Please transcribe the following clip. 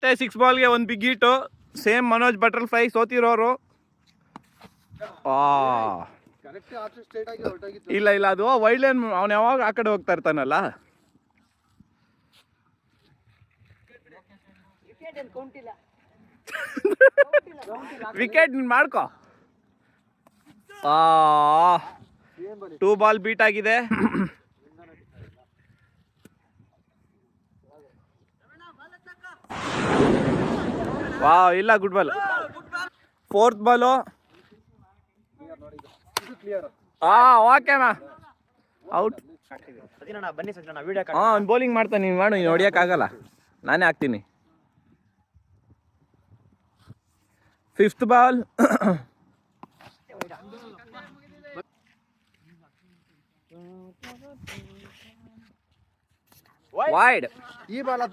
6 ಬಾಲ್ಗೆ ಒಂದು big hit. Same Manoj butterfly ಸೋತಿರೋರು. ಇಲ್ಲ ಅದು ವೈಲ್ಡ್ ಲೈನ್. ಅವನು ಯಾವಾಗ ಆ ಕಡೆ ಹೋಗ್ತಾ ಇರ್ತಾನಲ್ಲ. ವಿಕೆಟ್ ಮಾಡ್ಕೊ. 2 ಬಾಲ್ ಬೀಟ್ ಆಗಿದೆ. ಇಲ್ಲ ಗುಡ್ ಬಾಲ್. 4th ಬಾಲು. ಓಕೆನಾ ಔಟ್. ಅವ್ನು ಬೌಲಿಂಗ್ ಮಾಡ್ತಾನೆ, ನೀನು ಮಾಡು. ನೀನು ಹೊಡಿಯೋಕ್ಕಾಗಲ್ಲ, ನಾನೇ ಹಾಕ್ತೀನಿ. 5th ball. ವೈಡ್. ಈ ಬಾಲ್